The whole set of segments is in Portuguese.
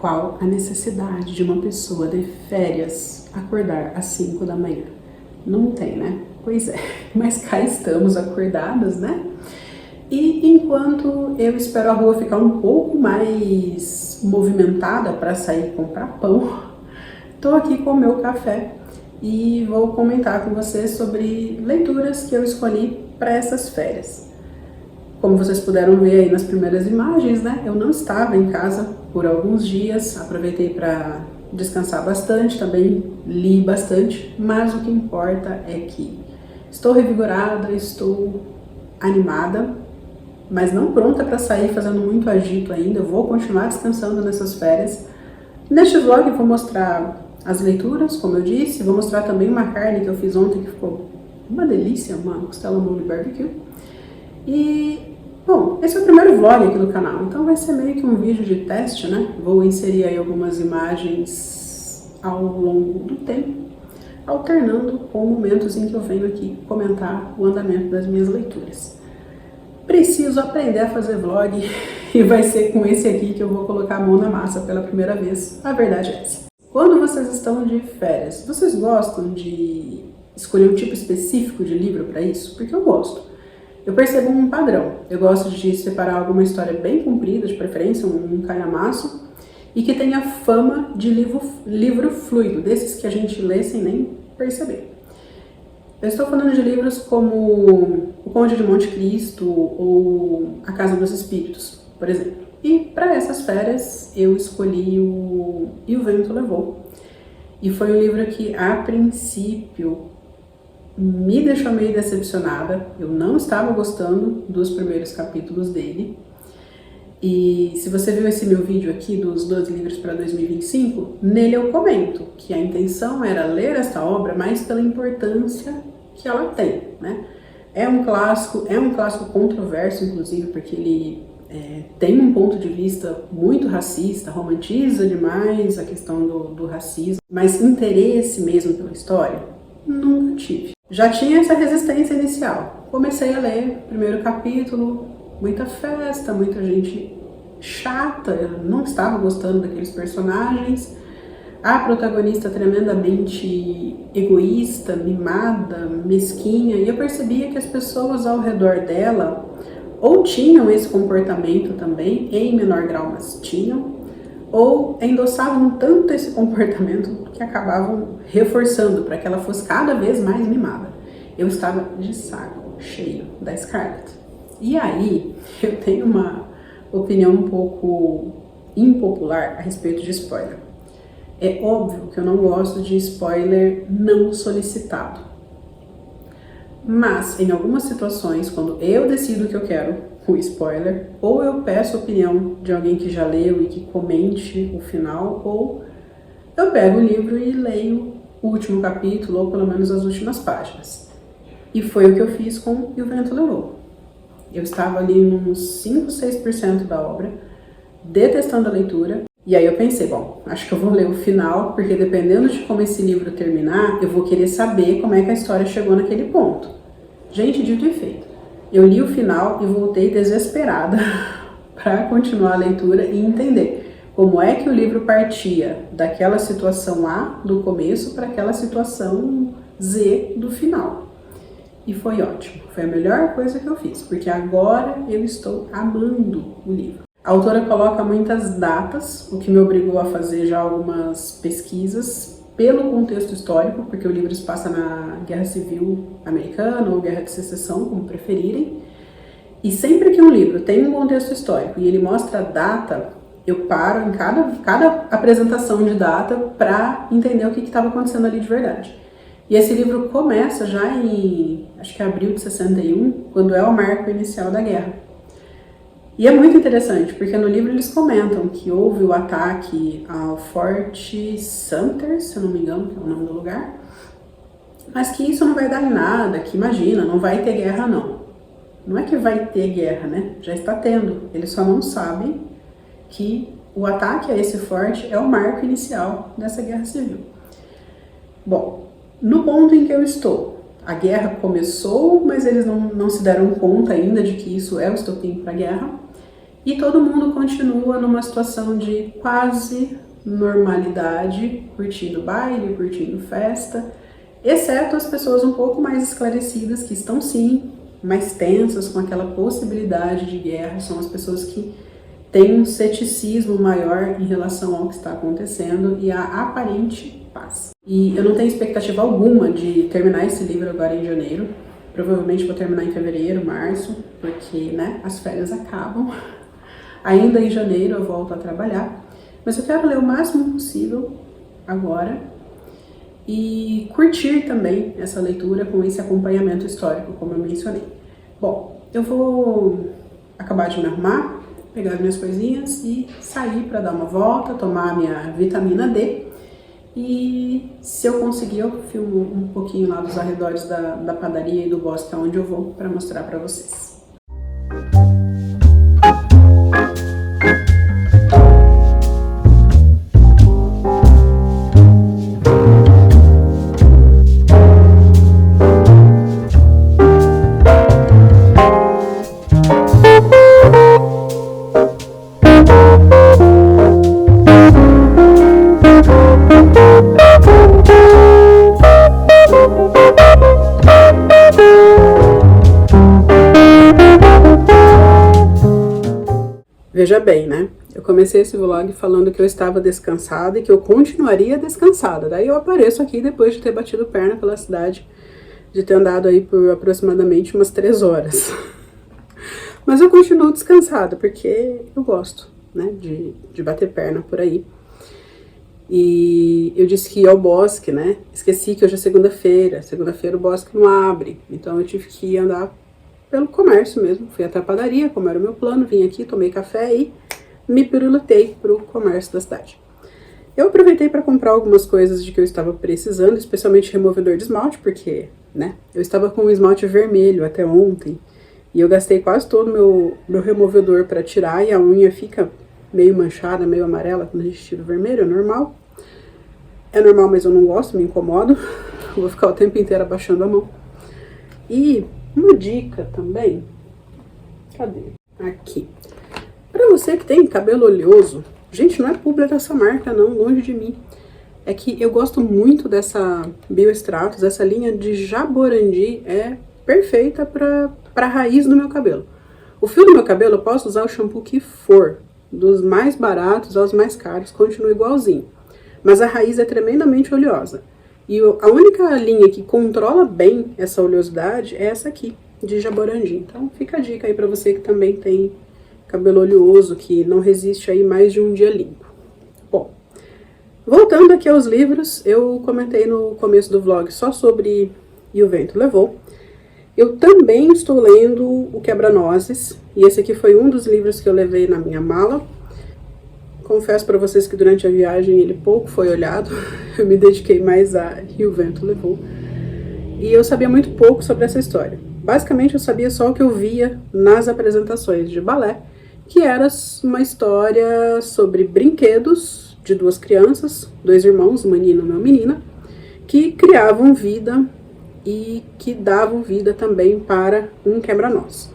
Qual a necessidade de uma pessoa de férias acordar às 5 da manhã? Não tem, né? Pois é, mas cá estamos acordadas, né? E enquanto eu espero a rua ficar um pouco mais movimentada para sair comprar pão, estou aqui com o meu café e vou comentar com vocês sobre leituras que eu escolhi para essas férias. Como vocês puderam ver aí nas primeiras imagens, né? Eu não estava em casa por alguns dias, aproveitei para descansar bastante, também li bastante, mas o que importa é que estou revigorada, estou animada, mas não pronta para sair fazendo muito agito ainda. Eu vou continuar descansando nessas férias. Neste vlog eu vou mostrar as leituras, como eu disse, vou mostrar também uma carne que eu fiz ontem que ficou uma delícia, uma costela mole barbecue. E, bom, esse é o primeiro vlog aqui do canal, então vai ser meio que um vídeo de teste, né? Vou inserir aí algumas imagens ao longo do tempo, alternando com momentos em que eu venho aqui comentar o andamento das minhas leituras. Preciso aprender a fazer vlog e vai ser com esse aqui que eu vou colocar a mão na massa pela primeira vez. A verdade é essa. Quando vocês estão de férias, vocês gostam de escolher um tipo específico de livro para isso? Porque eu gosto. Eu percebo um padrão. Eu gosto de separar alguma história bem comprida, de preferência um calhamaço, e que tenha fama de livro fluido, desses que a gente lê sem nem perceber. Eu estou falando de livros como O Conde de Monte Cristo ou A Casa dos Espíritos, por exemplo. E para essas férias eu escolhi E o Vento Levou. E foi um livro que, a princípio, me deixou meio decepcionada. Eu não estava gostando dos primeiros capítulos dele. E se você viu esse meu vídeo aqui dos 12 livros para 2025, nele eu comento que a intenção era ler essa obra mais pela importância que ela tem, né? É um clássico controverso, inclusive, porque ele tem um ponto de vista muito racista, romantiza demais a questão do racismo, mas interesse mesmo pela história, nunca tive. Já tinha essa resistência inicial. Comecei a ler o primeiro capítulo, muita festa, muita gente chata, eu não estava gostando daqueles personagens. A protagonista tremendamente egoísta, mimada, mesquinha, e eu percebia que as pessoas ao redor dela ou tinham esse comportamento também, em menor grau, mas tinham, ou endossavam tanto esse comportamento que acabavam reforçando para que ela fosse cada vez mais mimada. Eu estava de saco cheio da Scarlett. E aí, eu tenho uma opinião um pouco impopular a respeito de spoiler. É óbvio que eu não gosto de spoiler não solicitado. Mas, em algumas situações, quando eu decido que eu quero o spoiler, ou eu peço a opinião de alguém que já leu e que comente o final, ou eu pego o livro e leio o último capítulo, ou pelo menos as últimas páginas. E foi o que eu fiz com E o Vento Levou. Eu estava ali uns 5, 6% da obra, detestando a leitura, e aí eu pensei, bom, acho que eu vou ler o final, porque dependendo de como esse livro terminar, eu vou querer saber como é que a história chegou naquele ponto. Gente, dito e feito. Eu li o final e voltei desesperada para continuar a leitura e entender como é que o livro partia daquela situação A do começo para aquela situação Z do final. E foi ótimo, foi a melhor coisa que eu fiz, porque agora eu estou amando o livro. A autora coloca muitas datas, o que me obrigou a fazer já algumas pesquisas pelo contexto histórico, porque o livro se passa na Guerra Civil Americana ou Guerra de Secessão, como preferirem. E sempre que um livro tem um contexto histórico e ele mostra a data, eu paro em cada apresentação de data para entender o que estava acontecendo ali de verdade. E esse livro começa já em, acho que abril de 61, quando é o marco inicial da guerra. E é muito interessante, porque no livro eles comentam que houve o ataque ao Forte Sumter, se eu não me engano, que é o nome do lugar, mas que isso não vai dar em nada, que imagina, não vai ter guerra não. Não é que vai ter guerra, né? Já está tendo. Eles só não sabem que o ataque a esse forte é o marco inicial dessa guerra civil. Bom, no ponto em que eu estou, a guerra começou, mas eles não se deram conta ainda de que isso é o estopim para a guerra. E todo mundo continua numa situação de quase normalidade, curtindo baile, curtindo festa, exceto as pessoas um pouco mais esclarecidas, que estão sim mais tensas com aquela possibilidade de guerra, são as pessoas que têm um ceticismo maior em relação ao que está acontecendo e a aparente paz. E eu não tenho expectativa alguma de terminar esse livro agora em janeiro, provavelmente vou terminar em fevereiro, março, porque né, as férias acabam. Ainda em janeiro eu volto a trabalhar, mas eu quero ler o máximo possível agora e curtir também essa leitura com esse acompanhamento histórico, como eu mencionei. Bom, eu vou acabar de me arrumar, pegar as minhas coisinhas e sair para dar uma volta, tomar minha vitamina D. E se eu conseguir, eu filmo um pouquinho lá dos arredores da padaria e do bosque onde eu vou para mostrar para vocês. Veja bem, né? Eu comecei esse vlog falando que eu estava descansada e que eu continuaria descansada. Daí eu apareço aqui depois de ter batido perna pela cidade, de ter andado aí por aproximadamente umas 3 horas. Mas eu continuo descansada, porque eu gosto, né, de bater perna por aí. E eu disse que ia ao bosque, né? Esqueci que hoje é segunda-feira. Segunda-feira o bosque não abre, então eu tive que andar pelo comércio mesmo, fui até a padaria, como era o meu plano, vim aqui, tomei café e me pirulitei pro comércio da cidade. Eu aproveitei para comprar algumas coisas de que eu estava precisando, especialmente removedor de esmalte, porque, né, eu estava com um esmalte vermelho até ontem, e eu gastei quase todo o meu removedor para tirar, e a unha fica meio manchada, meio amarela quando a gente tira o vermelho, é normal. É normal, mas eu não gosto, me incomodo, vou ficar o tempo inteiro abaixando a mão. E uma dica também, cadê? Aqui. Para você que tem cabelo oleoso, gente, não é publi dessa marca não, longe de mim. É que eu gosto muito dessa Bioextratos, essa linha de Jaborandi é perfeita para a raiz do meu cabelo. O fio do meu cabelo eu posso usar o shampoo que for, dos mais baratos aos mais caros, continua igualzinho. Mas a raiz é tremendamente oleosa. E a única linha que controla bem essa oleosidade é essa aqui, de Jaborandi. Então fica a dica aí pra você que também tem cabelo oleoso, que não resiste aí mais de um dia limpo. Bom, voltando aqui aos livros, eu comentei no começo do vlog só sobre E o Vento Levou. Eu também estou lendo O Quebra-Nozes, e esse aqui foi um dos livros que eu levei na minha mala. Confesso para vocês que durante a viagem ele pouco foi olhado, eu me dediquei mais a E o Vento Levou. E eu sabia muito pouco sobre essa história. Basicamente eu sabia só o que eu via nas apresentações de balé, que era uma história sobre brinquedos de 2 crianças, 2 irmãos, um menino e uma menina, que criavam vida e que davam vida também para um quebra-nós.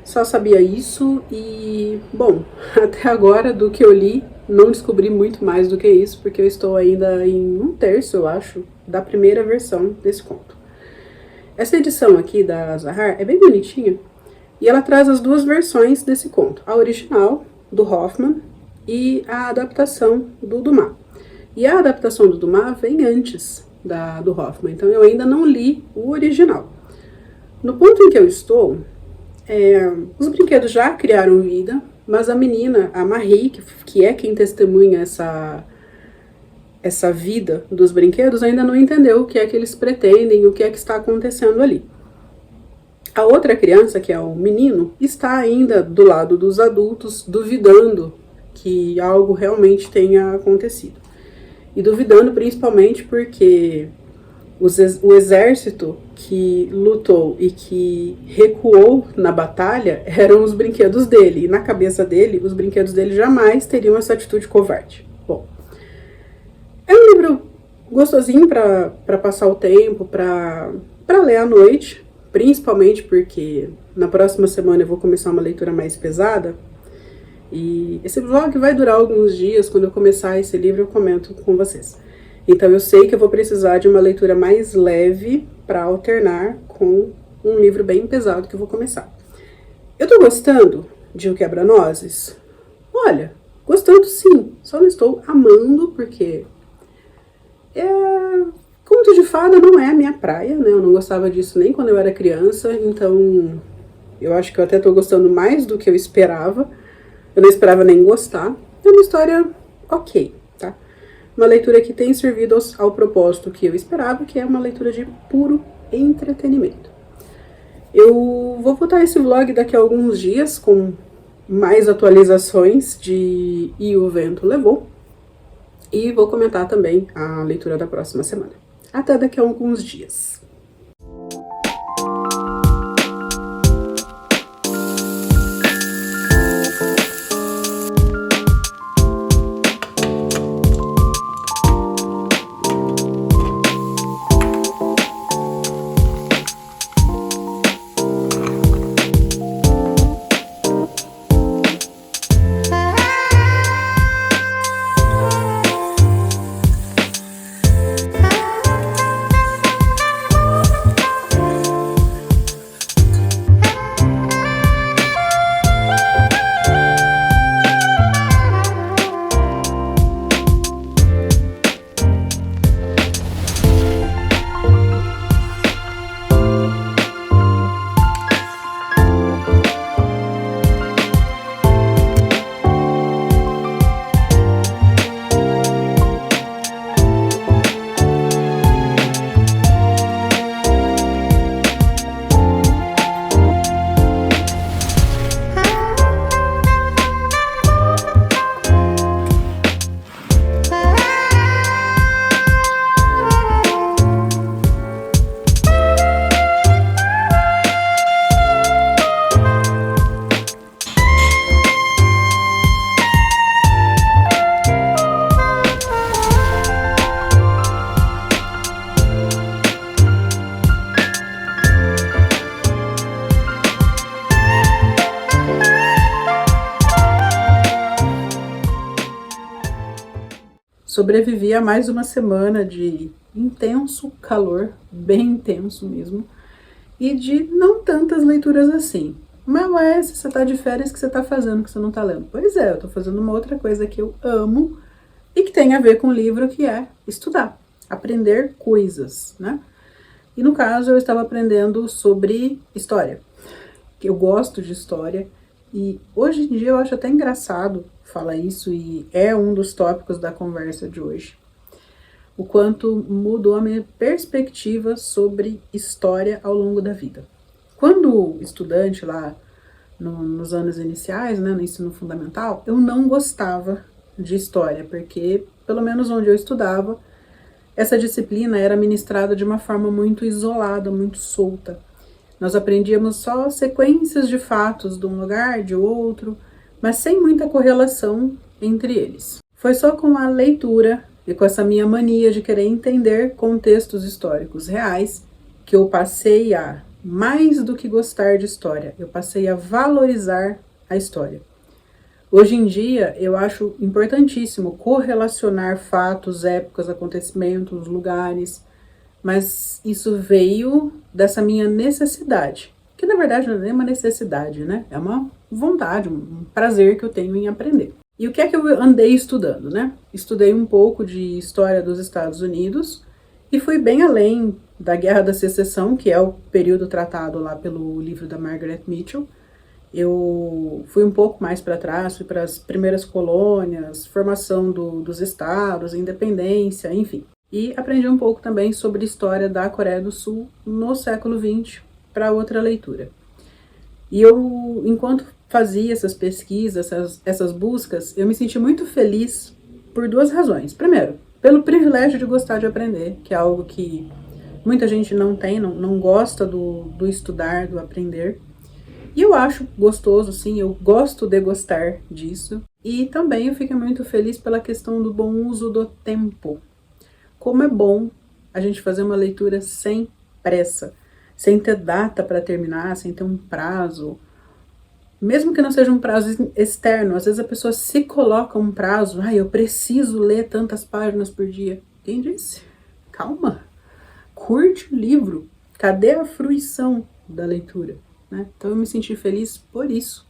Só sabia isso e, bom, até agora do que eu li, não descobri muito mais do que isso, porque eu estou ainda em 1/3, eu acho, da primeira versão desse conto. Essa edição aqui da Zahar é bem bonitinha e ela traz as 2 versões desse conto, a original, do Hoffman, e a adaptação do Dumas. E a adaptação do Dumas vem antes do Hoffman, então eu ainda não li o original. No ponto em que eu estou, os brinquedos já criaram vida, mas a menina, a Marie, que é quem testemunha essa vida dos brinquedos, ainda não entendeu o que é que eles pretendem, o que é que está acontecendo ali. A outra criança, que é o menino, está ainda do lado dos adultos, duvidando que algo realmente tenha acontecido. E duvidando principalmente porque o exército que lutou e que recuou na batalha eram os brinquedos dele. E na cabeça dele, os brinquedos dele jamais teriam essa atitude covarde. Bom, é um livro gostosinho para passar o tempo, para ler à noite, principalmente porque na próxima semana eu vou começar uma leitura mais pesada. E esse vlog vai durar alguns dias, quando eu começar esse livro eu comento com vocês. Então eu sei que eu vou precisar de uma leitura mais leve para alternar com um livro bem pesado que eu vou começar. Eu tô gostando de O Quebra-Nozes? Olha, gostando sim, só não estou amando porque conto de fada não é a minha praia, né? Eu não gostava disso nem quando eu era criança, então eu acho que eu até tô gostando mais do que eu esperava. Eu não esperava nem gostar. É uma história ok, tá? Uma leitura que tem servido ao propósito que eu esperava, que é uma leitura de puro entretenimento. Eu vou voltar esse vlog daqui a alguns dias com mais atualizações de E o Vento Levou. E vou comentar também a leitura da próxima semana. Até daqui a alguns dias. Sobrevivi a mais uma semana de intenso calor, bem intenso mesmo, e de não tantas leituras assim. Mas se você tá de férias, o que você tá fazendo que você não tá lendo? Pois é, eu tô fazendo uma outra coisa que eu amo e que tem a ver com o livro, que é estudar, aprender coisas, né? E no caso eu estava aprendendo sobre história, que eu gosto de história, e hoje em dia eu acho até engraçado falar isso, e é um dos tópicos da conversa de hoje. O quanto mudou a minha perspectiva sobre história ao longo da vida. Quando estudante lá nos anos iniciais, né, no ensino fundamental, eu não gostava de história, porque pelo menos onde eu estudava, essa disciplina era ministrada de uma forma muito isolada, muito solta. Nós aprendíamos só sequências de fatos de um lugar, de outro, mas sem muita correlação entre eles. Foi só com a leitura e com essa minha mania de querer entender contextos históricos reais que eu passei a, mais do que gostar de história, eu passei a valorizar a história. Hoje em dia, eu acho importantíssimo correlacionar fatos, épocas, acontecimentos, lugares, mas isso veio dessa minha necessidade, que na verdade não é nem uma necessidade, né? É uma vontade, um prazer que eu tenho em aprender. E o que é que eu andei estudando, né? Estudei um pouco de história dos Estados Unidos e fui bem além da Guerra da Secessão, que é o período tratado lá pelo livro da Margaret Mitchell. Eu fui um pouco mais para trás, fui para as primeiras colônias, formação dos estados, independência, enfim. E aprendi um pouco também sobre a história da Coreia do Sul no século XX, para outra leitura. E eu, enquanto fazia essas pesquisas, essas buscas, eu me senti muito feliz por duas razões. Primeiro, pelo privilégio de gostar de aprender, que é algo que muita gente não tem, não gosta do estudar, do aprender. E eu acho gostoso, sim, eu gosto de gostar disso. E também eu fico muito feliz pela questão do bom uso do tempo. Como é bom a gente fazer uma leitura sem pressa, sem ter data para terminar, sem ter um prazo. Mesmo que não seja um prazo externo, às vezes a pessoa se coloca um prazo, eu preciso ler tantas páginas por dia. Quem disse? Calma, curte o livro. Cadê a fruição da leitura? Né? Então eu me senti feliz por isso.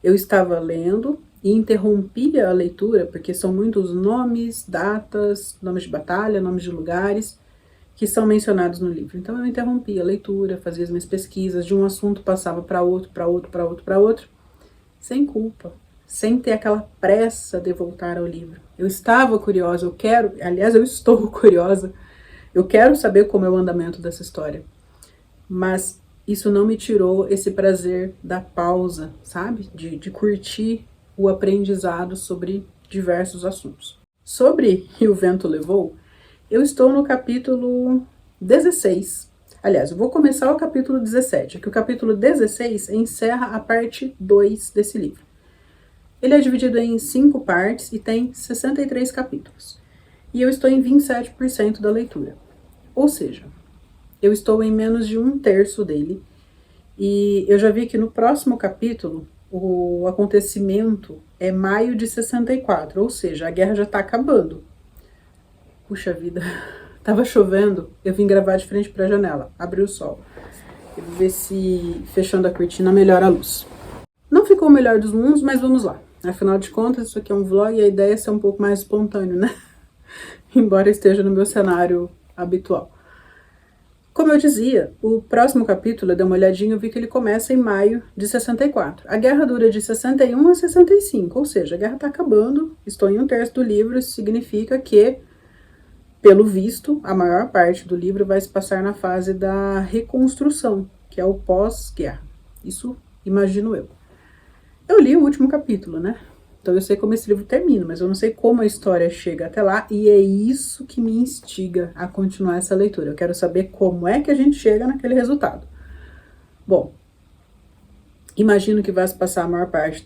Eu estava lendo e interrompia a leitura, porque são muitos nomes, datas, nomes de batalha, nomes de lugares que são mencionados no livro. Então eu interrompia a leitura, fazia as minhas pesquisas, de um assunto passava para outro, sem culpa, sem ter aquela pressa de voltar ao livro. Eu estava curiosa, eu estou curiosa, eu quero saber como é o andamento dessa história. Mas isso não me tirou esse prazer da pausa, sabe? De curtir o aprendizado sobre diversos assuntos. Sobre E o Vento Levou, eu estou no capítulo 16. Aliás, eu vou começar o capítulo 17, que o capítulo 16 encerra a parte 2 desse livro. Ele é dividido em 5 partes e tem 63 capítulos. E eu estou em 27% da leitura. Ou seja, eu estou em menos de 1/3 dele. E eu já vi que no próximo capítulo, o acontecimento é maio de 64, ou seja, a guerra já está acabando. Puxa vida, tava chovendo, eu vim gravar de frente para a janela, abri o sol. Eu vou ver se fechando a cortina melhora a luz. Não ficou o melhor dos mundos, mas vamos lá. Afinal de contas, isso aqui é um vlog e a ideia é ser um pouco mais espontâneo, né? Embora esteja no meu cenário habitual. Como eu dizia, o próximo capítulo, eu dei uma olhadinha, eu vi que ele começa em maio de 64. A guerra dura de 61 a 65, ou seja, a guerra está acabando, estou em 1/3 do livro, isso significa que, pelo visto, a maior parte do livro vai se passar na fase da reconstrução, que é o pós-guerra. Isso imagino eu. Eu li o último capítulo, né? Então eu sei como esse livro termina, mas eu não sei como a história chega até lá, e é isso que me instiga a continuar essa leitura. Eu quero saber como é que a gente chega naquele resultado. Bom, imagino que vai se passar a maior parte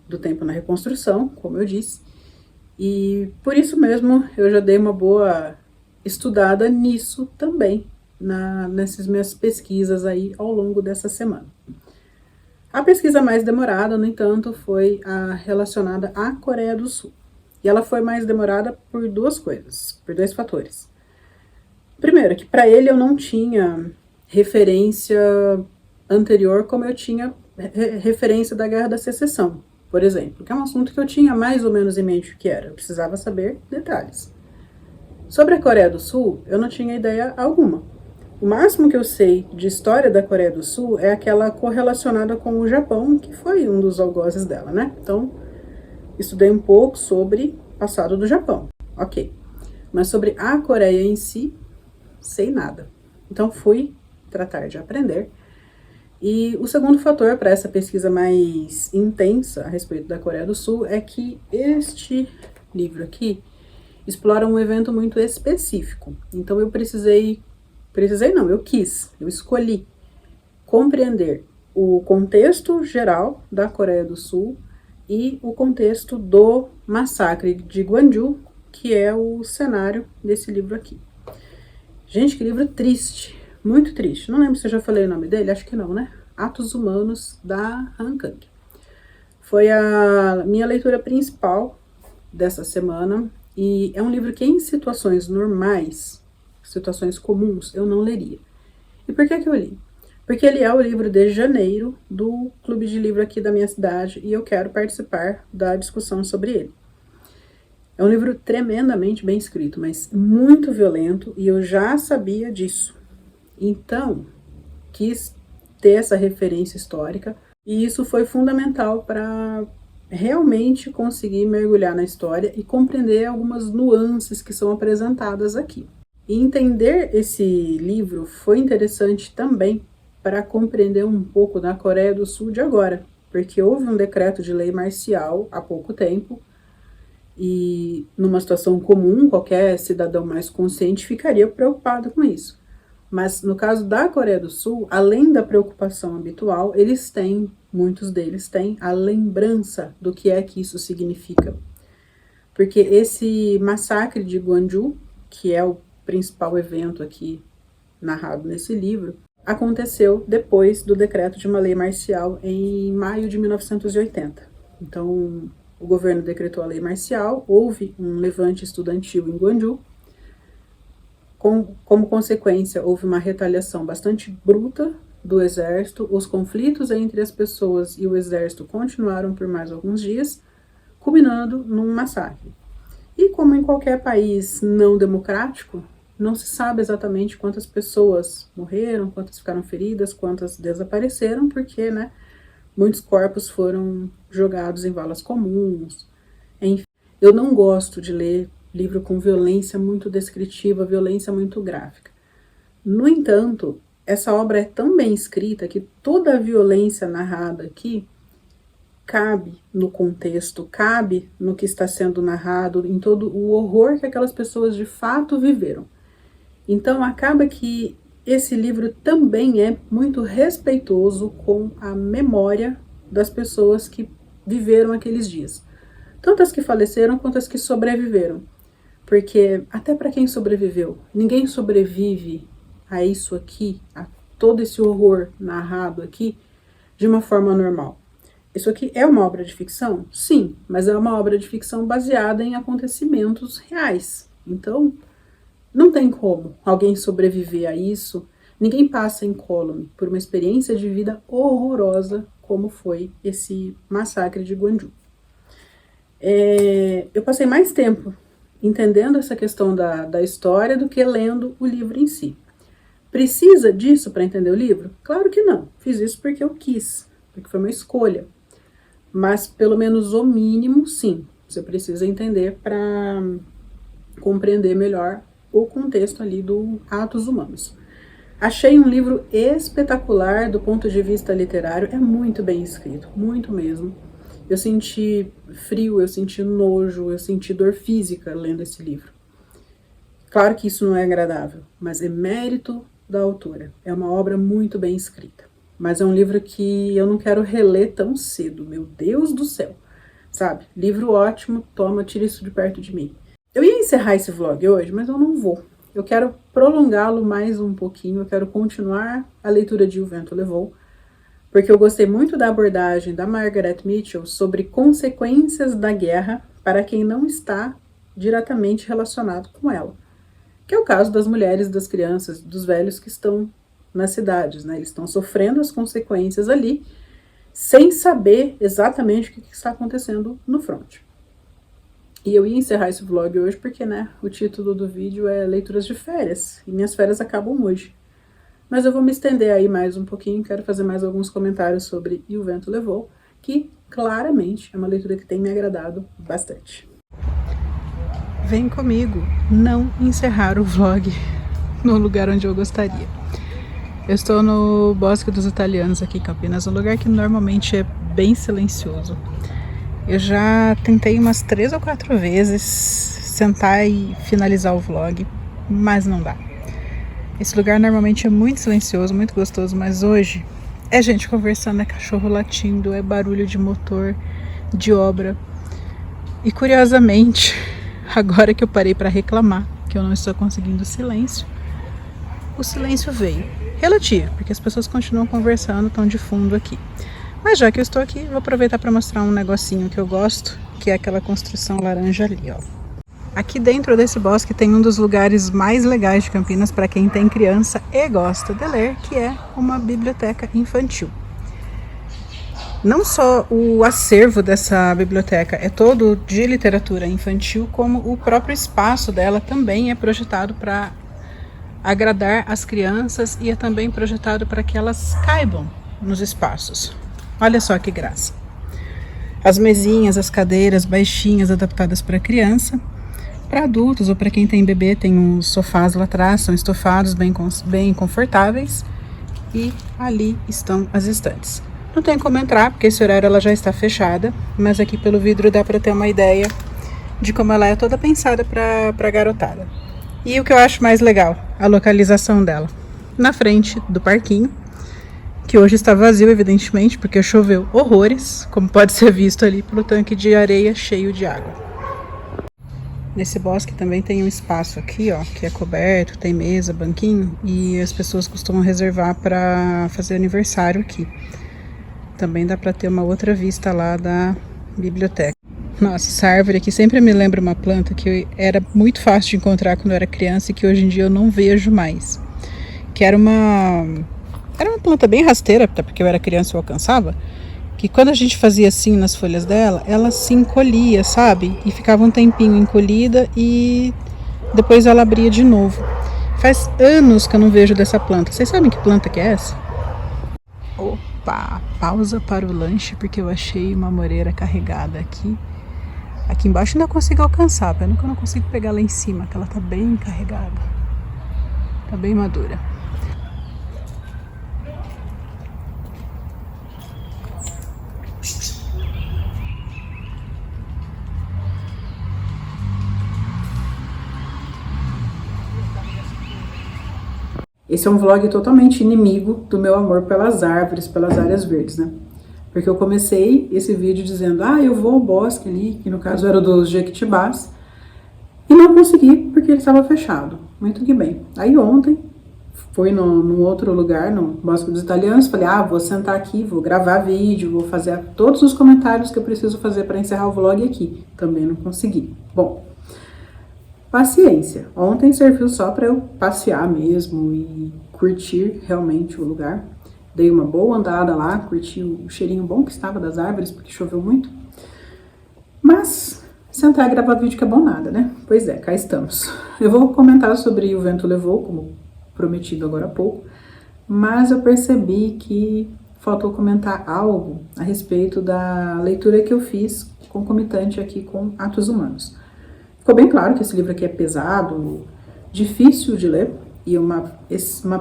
do tempo na reconstrução, como eu disse, e por isso mesmo eu já dei uma boa estudada nisso também, nessas minhas pesquisas aí ao longo dessa semana. A pesquisa mais demorada, no entanto, foi a relacionada à Coreia do Sul. E ela foi mais demorada por 2 coisas, por 2 fatores. Primeiro, que para ele eu não tinha referência anterior como eu tinha referência da Guerra da Secessão, por exemplo, que é um assunto que eu tinha mais ou menos em mente o que era, eu precisava saber detalhes. Sobre a Coreia do Sul, eu não tinha ideia alguma. O máximo que eu sei de história da Coreia do Sul é aquela correlacionada com o Japão, que foi um dos algozes dela, né? Então, estudei um pouco sobre o passado do Japão, ok. Mas sobre a Coreia em si, sei nada. Então, fui tratar de aprender. E o segundo fator para essa pesquisa mais intensa a respeito da Coreia do Sul é que este livro aqui explora um evento muito específico. Então, eu eu escolhi compreender o contexto geral da Coreia do Sul e o contexto do massacre de Gwangju, que é o cenário desse livro aqui. Gente, que livro triste, muito triste. Não lembro se eu já falei o nome dele, acho que não, né? Atos Humanos, da Han Kang. Foi a minha leitura principal dessa semana e é um livro que em situações normais, situações comuns, eu não leria. E por que eu li? Porque ele é o livro de janeiro do clube de livro aqui da minha cidade e eu quero participar da discussão sobre ele. É um livro tremendamente bem escrito, mas muito violento e eu já sabia disso. Então, quis ter essa referência histórica e isso foi fundamental para realmente conseguir mergulhar na história e compreender algumas nuances que são apresentadas aqui. E entender esse livro foi interessante também para compreender um pouco da Coreia do Sul de agora, porque houve um decreto de lei marcial há pouco tempo e numa situação comum, qualquer cidadão mais consciente ficaria preocupado com isso. Mas no caso da Coreia do Sul, além da preocupação habitual, muitos deles têm a lembrança do que é que isso significa. Porque esse massacre de Gwangju, que é o principal evento aqui narrado nesse livro, aconteceu depois do decreto de uma lei marcial em maio de 1980. Então, o governo decretou a lei marcial, houve um levante estudantil em Gwangju. Como consequência, houve uma retaliação bastante bruta do exército, os conflitos entre as pessoas e o exército continuaram por mais alguns dias, culminando num massacre. E como em qualquer país não democrático, não se sabe exatamente quantas pessoas morreram, quantas ficaram feridas, quantas desapareceram, porque, né, muitos corpos foram jogados em valas comuns. Enfim, eu não gosto de ler livro com violência muito descritiva, violência muito gráfica. No entanto, essa obra é tão bem escrita que toda a violência narrada aqui cabe no contexto, cabe no que está sendo narrado, em todo o horror que aquelas pessoas de fato viveram. Então acaba que esse livro também é muito respeitoso com a memória das pessoas que viveram aqueles dias. Tanto as que faleceram quanto as que sobreviveram. Porque até para quem sobreviveu, ninguém sobrevive a isso aqui, a todo esse horror narrado aqui, de uma forma normal. Isso aqui é uma obra de ficção? Sim, mas é uma obra de ficção baseada em acontecimentos reais. Então, não tem como alguém sobreviver a isso. Ninguém passa incólume por uma experiência de vida horrorosa como foi esse massacre de Gwangju. Eu passei mais tempo entendendo essa questão da história do que lendo o livro em si. Precisa disso para entender o livro? Claro que não. Fiz isso porque eu quis, porque foi uma escolha. Mas pelo menos o mínimo, sim. Você precisa entender para compreender melhor o contexto ali do Atos Humanos. Achei um livro espetacular do ponto de vista literário, é muito bem escrito, muito mesmo. Eu senti frio, eu senti nojo, eu senti dor física lendo esse livro. Claro que isso não é agradável, mas é mérito da autora. É uma obra muito bem escrita. Mas é um livro que eu não quero reler tão cedo, meu Deus do céu. Sabe? Livro ótimo, toma, tira isso de perto de mim. Eu ia encerrar esse vlog hoje, mas eu não vou. Eu quero prolongá-lo mais um pouquinho, eu quero continuar a leitura de O Vento Levou, porque eu gostei muito da abordagem da Margaret Mitchell sobre consequências da guerra para quem não está diretamente relacionado com ela. Que é o caso das mulheres, das crianças, dos velhos que estão nas cidades, né? Eles estão sofrendo as consequências ali, sem saber exatamente o que está acontecendo no front. E eu ia encerrar esse vlog hoje porque, né, o título do vídeo é Leituras de Férias, e minhas férias acabam hoje. Mas eu vou me estender aí mais um pouquinho, quero fazer mais alguns comentários sobre E o Vento Levou, que claramente é uma leitura que tem me agradado bastante. Vem comigo não encerrar o vlog no lugar onde eu gostaria. Eu estou no Bosque dos Italianos aqui em Campinas, um lugar que normalmente é bem silencioso. Eu já tentei umas 3 ou 4 vezes sentar e finalizar o vlog, mas não dá. Esse lugar normalmente é muito silencioso, muito gostoso, mas hoje é gente conversando, é cachorro latindo, é barulho de motor, de obra. E curiosamente, agora que eu parei para reclamar que eu não estou conseguindo silêncio, o silêncio veio. Relativo, porque as pessoas continuam conversando, estão de fundo aqui. Mas já que eu estou aqui, vou aproveitar para mostrar um negocinho que eu gosto, que é aquela construção laranja ali, ó. Aqui dentro desse bosque tem um dos lugares mais legais de Campinas para quem tem criança e gosta de ler, que é uma biblioteca infantil. Não só o acervo dessa biblioteca é todo de literatura infantil, como o próprio espaço dela também é projetado para agradar as crianças e é também projetado para que elas caibam nos espaços. Olha só que graça. As mesinhas, as cadeiras baixinhas adaptadas para criança. Para adultos ou para quem tem bebê, tem uns sofás lá atrás, são estofados, bem confortáveis. E ali estão as estantes. Não tem como entrar, porque esse horário ela já está fechada, mas aqui pelo vidro dá para ter uma ideia de como ela é toda pensada para garotada. E o que eu acho mais legal, a localização dela. Na frente do parquinho, que hoje está vazio, evidentemente, porque choveu horrores, como pode ser visto ali pelo tanque de areia cheio de água. Nesse bosque também tem um espaço aqui, ó, que é coberto, tem mesa, banquinho, e as pessoas costumam reservar para fazer aniversário aqui. Também dá para ter uma outra vista lá da biblioteca. Nossa, essa árvore aqui sempre me lembra uma planta que era muito fácil de encontrar quando eu era criança e que hoje em dia eu não vejo mais. Que era uma planta bem rasteira, até porque eu era criança e eu alcançava, que quando a gente fazia assim nas folhas dela, ela se encolhia, sabe? E ficava um tempinho encolhida e depois ela abria de novo. Faz anos que eu não vejo dessa planta. Vocês sabem que planta que é essa? Opa, pausa para o lanche porque eu achei uma moreira carregada aqui. Aqui embaixo ainda consigo alcançar, pena que eu não consigo pegar lá em cima, que ela tá bem carregada. Tá bem madura. Esse é um vlog totalmente inimigo do meu amor pelas árvores, pelas áreas verdes, né? Porque eu comecei esse vídeo dizendo, eu vou ao bosque ali, que no caso era dos Jequitibás, e não consegui porque ele estava fechado. Muito que bem. Aí ontem, fui num outro lugar, no Bosque dos Italianos, falei, vou sentar aqui, vou gravar vídeo, vou fazer todos os comentários que eu preciso fazer para encerrar o vlog aqui. Também não consegui. Bom, paciência. Ontem serviu só para eu passear mesmo e curtir realmente o lugar. Dei uma boa andada lá, curti o cheirinho bom que estava das árvores, porque choveu muito. Mas sentar e gravar vídeo que é bom nada, né? Pois é, cá estamos. Eu vou comentar sobre O Vento Levou, como prometido agora há pouco, mas eu percebi que faltou comentar algo a respeito da leitura que eu fiz concomitante aqui com Atos Humanos. Ficou bem claro que esse livro aqui é pesado, difícil de ler e uma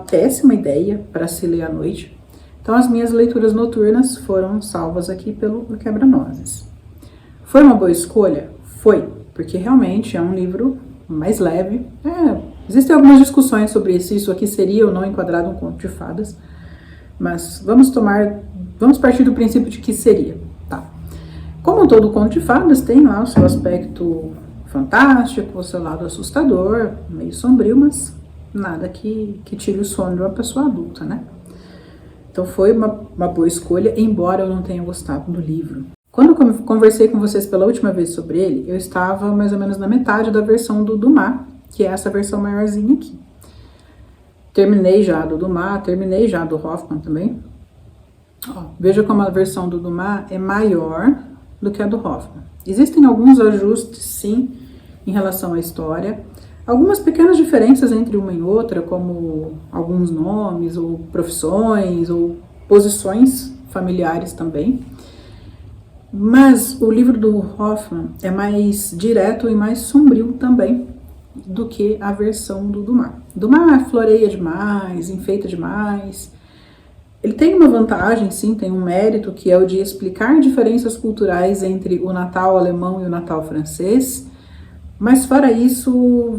péssima ideia para se ler à noite. Então as minhas leituras noturnas foram salvas aqui pelo Quebra-Nozes. Foi uma boa escolha? Foi, porque realmente é um livro mais leve. Existem algumas discussões sobre se isso aqui seria ou não enquadrado um conto de fadas, mas vamos partir do princípio de que seria, tá? Como todo conto de fadas tem lá o seu aspecto fantástico, o seu lado assustador, meio sombrio, mas nada que tire o sono de uma pessoa adulta, né? Então foi uma boa escolha, embora eu não tenha gostado do livro. Quando eu conversei com vocês pela última vez sobre ele, eu estava mais ou menos na metade da versão do Dumas, que é essa versão maiorzinha aqui. Terminei já do Dumas, terminei já do Hoffmann também. Veja como a versão do Dumas é maior do que a do Hoffmann. Existem alguns ajustes, sim, em relação à história. Algumas pequenas diferenças entre uma e outra, como alguns nomes, ou profissões, ou posições familiares também. Mas o livro do Hoffmann é mais direto e mais sombrio também do que a versão do Dumas. Dumas floreia demais, enfeita demais. Ele tem uma vantagem, sim, tem um mérito, que é o de explicar diferenças culturais entre o Natal alemão e o Natal francês. Mas fora isso,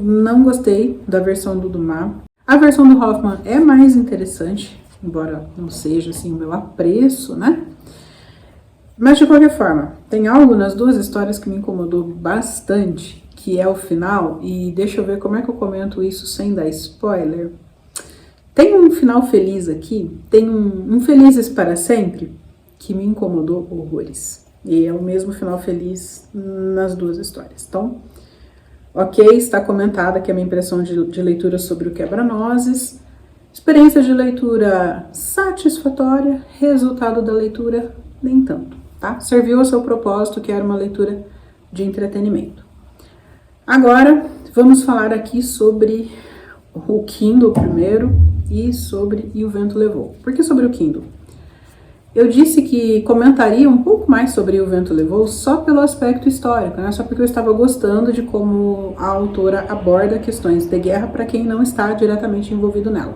não gostei da versão do Dumas. A versão do Hoffmann é mais interessante, embora não seja assim o meu apreço, né? Mas de qualquer forma, tem algo nas duas histórias que me incomodou bastante, que é o final, e deixa eu ver como é que eu comento isso sem dar spoiler. Tem um final feliz aqui, tem um Felizes para Sempre, que me incomodou horrores. E é o mesmo final feliz nas duas histórias. Então, ok, está comentada aqui a minha impressão de leitura sobre o Quebra-Nozes. Experiência de leitura satisfatória, resultado da leitura nem tanto, tá? Serviu ao seu propósito, que era uma leitura de entretenimento. Agora, vamos falar aqui sobre o Kindle primeiro e sobre E o Vento Levou. Por que sobre o Kindle? Eu disse que comentaria um pouco mais sobre O Vento Levou só pelo aspecto histórico, né? Só porque eu estava gostando de como a autora aborda questões de guerra para quem não está diretamente envolvido nela.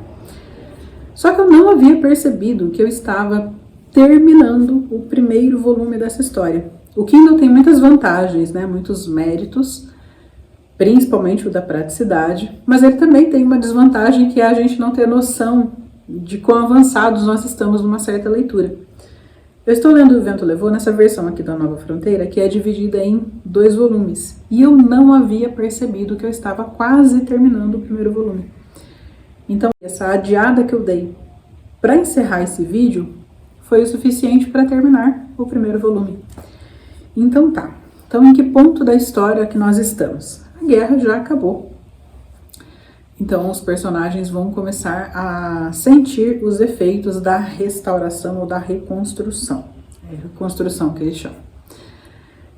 Só que eu não havia percebido que eu estava terminando o primeiro volume dessa história. O Kindle tem muitas vantagens, né? Muitos méritos, principalmente o da praticidade, mas ele também tem uma desvantagem, que é a gente não ter noção de quão avançados nós estamos numa certa leitura. Eu estou lendo O Vento Levou nessa versão aqui da Nova Fronteira, que é dividida em 2 volumes. E eu não havia percebido que eu estava quase terminando o primeiro volume. Então, essa adiada que eu dei para encerrar esse vídeo foi o suficiente para terminar o primeiro volume. Então tá. Então, em que ponto da história que nós estamos? A guerra já acabou. Então, os personagens vão começar a sentir os efeitos da restauração ou da reconstrução. É reconstrução que eles chamam.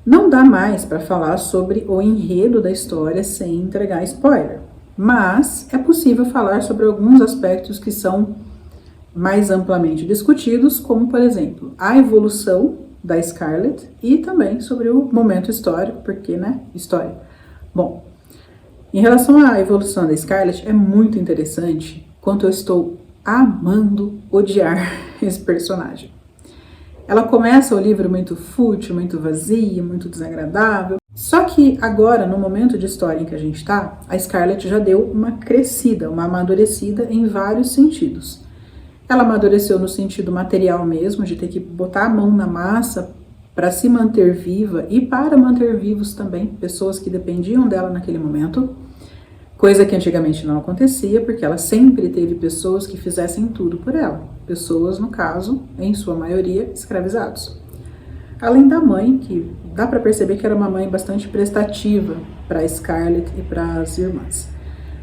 Não dá mais para falar sobre o enredo da história sem entregar spoiler, mas é possível falar sobre alguns aspectos que são mais amplamente discutidos, como, por exemplo, a evolução da Scarlett e também sobre o momento histórico, porque, né, história. Bom, em relação à evolução da Scarlett, é muito interessante quanto eu estou amando odiar esse personagem. Ela começa o livro muito fútil, muito vazia, muito desagradável. Só que agora, no momento de história em que a gente está, a Scarlett já deu uma crescida, uma amadurecida em vários sentidos. Ela amadureceu no sentido material mesmo, de ter que botar a mão na massa para se manter viva e para manter vivos também pessoas que dependiam dela naquele momento, coisa que antigamente não acontecia, porque ela sempre teve pessoas que fizessem tudo por ela, pessoas, no caso, em sua maioria, escravizados. Além da mãe, que dá para perceber que era uma mãe bastante prestativa para Scarlett e para as irmãs.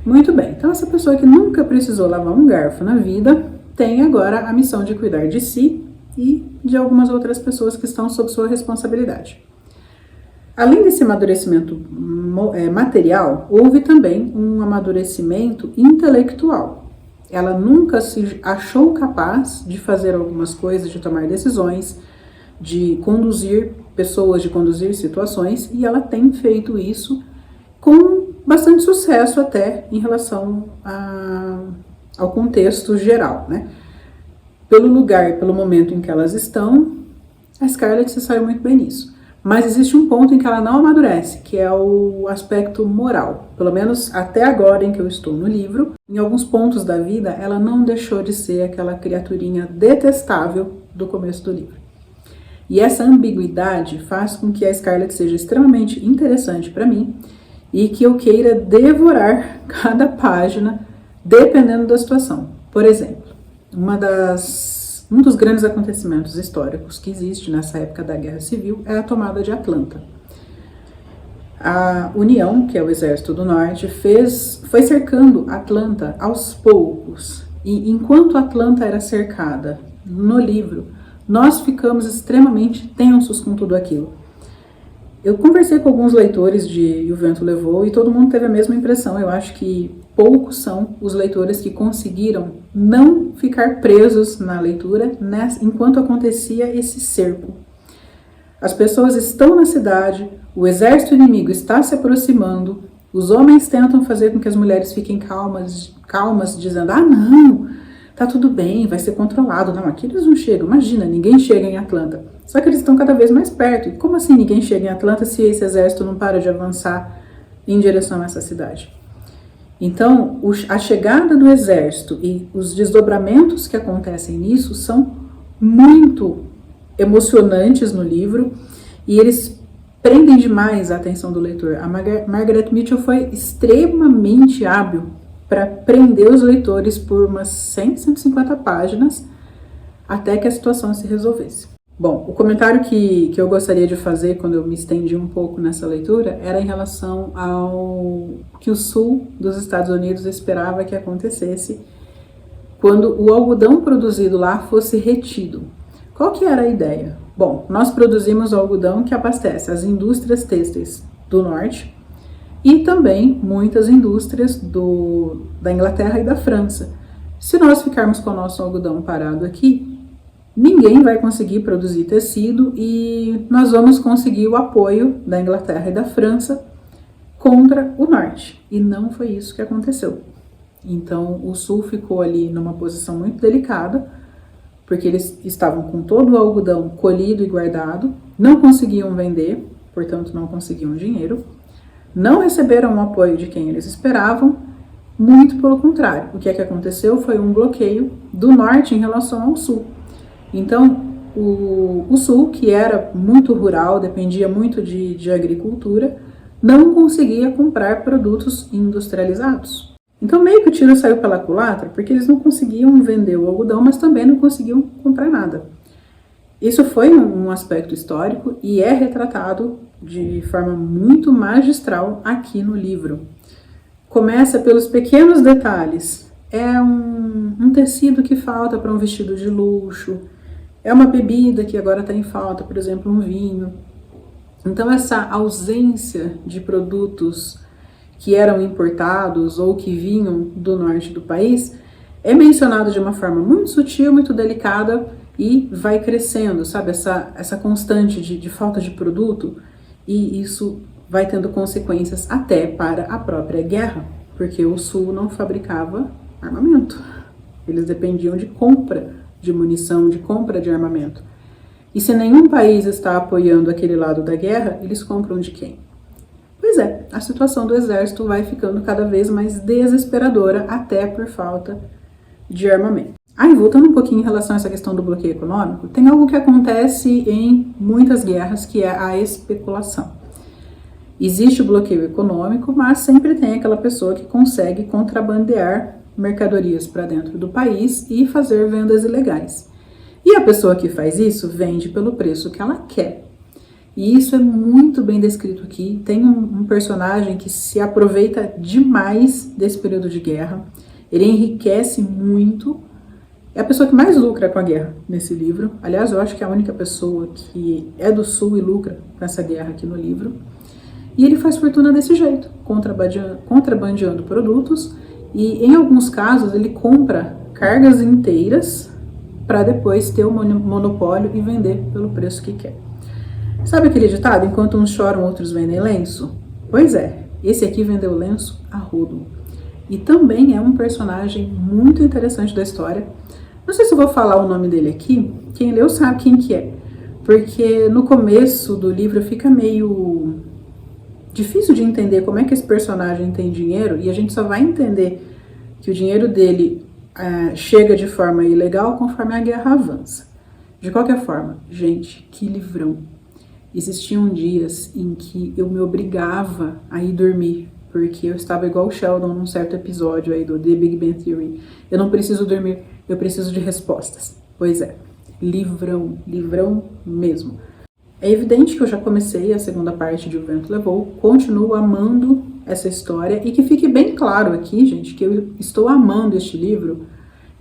Muito bem, então essa pessoa que nunca precisou lavar um garfo na vida, tem agora a missão de cuidar de si e de algumas outras pessoas que estão sob sua responsabilidade. Além desse amadurecimento material, houve também um amadurecimento intelectual. Ela nunca se achou capaz de fazer algumas coisas, de tomar decisões, de conduzir pessoas, de conduzir situações, e ela tem feito isso com bastante sucesso até em relação ao contexto geral, né? Pelo lugar, pelo momento em que elas estão, a Scarlett se saiu muito bem nisso. Mas existe um ponto em que ela não amadurece, que é o aspecto moral. Pelo menos até agora em que eu estou no livro, em alguns pontos da vida, ela não deixou de ser aquela criaturinha detestável do começo do livro. E essa ambiguidade faz com que a Scarlett seja extremamente interessante para mim e que eu queira devorar cada página, dependendo da situação. Por exemplo, um dos grandes acontecimentos históricos que existe nessa época da Guerra Civil é a tomada de Atlanta. A União, que é o Exército do Norte, foi cercando Atlanta aos poucos. E enquanto Atlanta era cercada no livro, nós ficamos extremamente tensos com tudo aquilo. Eu conversei com alguns leitores de E o Vento Levou e todo mundo teve a mesma impressão. Eu acho que poucos são os leitores que conseguiram não ficar presos na leitura enquanto acontecia esse cerco. As pessoas estão na cidade, o exército inimigo está se aproximando, os homens tentam fazer com que as mulheres fiquem calmas, dizendo, não, tá tudo bem, vai ser controlado. Não, aqui eles não chegam, imagina, ninguém chega em Atlanta. Só que eles estão cada vez mais perto. E como assim ninguém chega em Atlanta se esse exército não para de avançar em direção a essa cidade? Então, a chegada do exército e os desdobramentos que acontecem nisso são muito emocionantes no livro e eles prendem demais a atenção do leitor. A Margaret Mitchell foi extremamente hábil para prender os leitores por umas 100, 150 páginas até que a situação se resolvesse. Bom, o comentário que eu gostaria de fazer quando eu me estendi um pouco nessa leitura era em relação ao que o sul dos Estados Unidos esperava que acontecesse quando o algodão produzido lá fosse retido. Qual que era a ideia? Bom, nós produzimos algodão que abastece as indústrias têxteis do norte e também muitas indústrias da Inglaterra e da França. Se nós ficarmos com o nosso algodão parado aqui, ninguém vai conseguir produzir tecido e nós vamos conseguir o apoio da Inglaterra e da França contra o norte. E não foi isso que aconteceu. Então, o sul ficou ali numa posição muito delicada, porque eles estavam com todo o algodão colhido e guardado, não conseguiam vender, portanto não conseguiam dinheiro, não receberam o apoio de quem eles esperavam, muito pelo contrário. O que é que aconteceu foi um bloqueio do norte em relação ao sul. Então, o Sul, que era muito rural, dependia muito de agricultura, não conseguia comprar produtos industrializados. Então meio que o tiro saiu pela culatra, porque eles não conseguiam vender o algodão, mas também não conseguiam comprar nada. Isso foi um aspecto histórico e é retratado de forma muito magistral aqui no livro. Começa pelos pequenos detalhes. É um tecido que falta para um vestido de luxo, é uma bebida que agora está em falta, por exemplo, um vinho. Então essa ausência de produtos que eram importados ou que vinham do norte do país é mencionado de uma forma muito sutil, muito delicada e vai crescendo, sabe? Essa constante de falta de produto, e isso vai tendo consequências até para a própria guerra, porque o Sul não fabricava armamento. Eles dependiam de compra de munição, de compra de armamento. E se nenhum país está apoiando aquele lado da guerra, eles compram de quem? Pois é, a situação do exército vai ficando cada vez mais desesperadora, até por falta de armamento. Aí, voltando um pouquinho em relação a essa questão do bloqueio econômico, tem algo que acontece em muitas guerras, que é a especulação. Existe o bloqueio econômico, mas sempre tem aquela pessoa que consegue contrabandear mercadorias para dentro do país e fazer vendas ilegais. E a pessoa que faz isso vende pelo preço que ela quer. E isso é muito bem descrito aqui. Tem um personagem que se aproveita demais desse período de guerra. Ele enriquece muito. É a pessoa que mais lucra com a guerra nesse livro. Aliás, eu acho que é a única pessoa que é do Sul e lucra com essa guerra aqui no livro. E ele faz fortuna desse jeito, contrabandeando produtos. E em alguns casos ele compra cargas inteiras para depois ter o monopólio e vender pelo preço que quer. Sabe aquele ditado, enquanto uns choram, outros vendem lenço? Pois é, esse aqui vendeu lenço a rodo. E também é um personagem muito interessante da história. Não sei se eu vou falar o nome dele aqui, quem leu sabe quem que é. Porque no começo do livro fica meio difícil de entender como é que esse personagem tem dinheiro, e a gente só vai entender que o dinheiro dele chega de forma ilegal conforme a guerra avança. De qualquer forma, gente, que livrão. Existiam dias em que eu me obrigava a ir dormir, porque eu estava igual o Sheldon num certo episódio aí do The Big Bang Theory. Eu não preciso dormir, eu preciso de respostas. Pois é, livrão, livrão mesmo. É evidente que eu já comecei a segunda parte de O Vento Levou, continuo amando essa história, e que fique bem claro aqui, gente, que eu estou amando este livro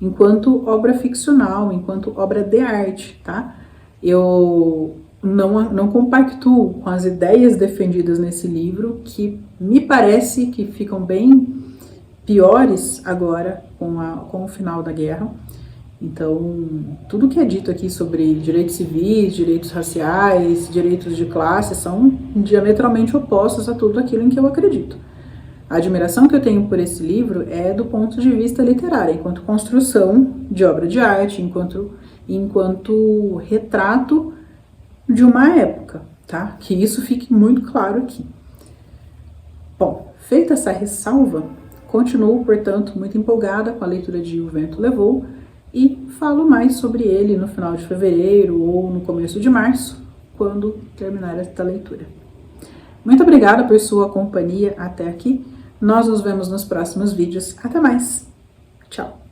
enquanto obra ficcional, enquanto obra de arte, tá? Eu não compactuo com as ideias defendidas nesse livro, que me parece que ficam bem piores agora com o final da guerra. Então, tudo que é dito aqui sobre direitos civis, direitos raciais, direitos de classe, são diametralmente opostos a tudo aquilo em que eu acredito. A admiração que eu tenho por esse livro é do ponto de vista literário, enquanto construção de obra de arte, enquanto retrato de uma época, tá? Que isso fique muito claro aqui. Bom, feita essa ressalva, continuo, portanto, muito empolgada com a leitura de O Vento Levou, e falo mais sobre ele no final de fevereiro ou no começo de março, quando terminar esta leitura. Muito obrigada por sua companhia até aqui. Nós nos vemos nos próximos vídeos. Até mais. Tchau.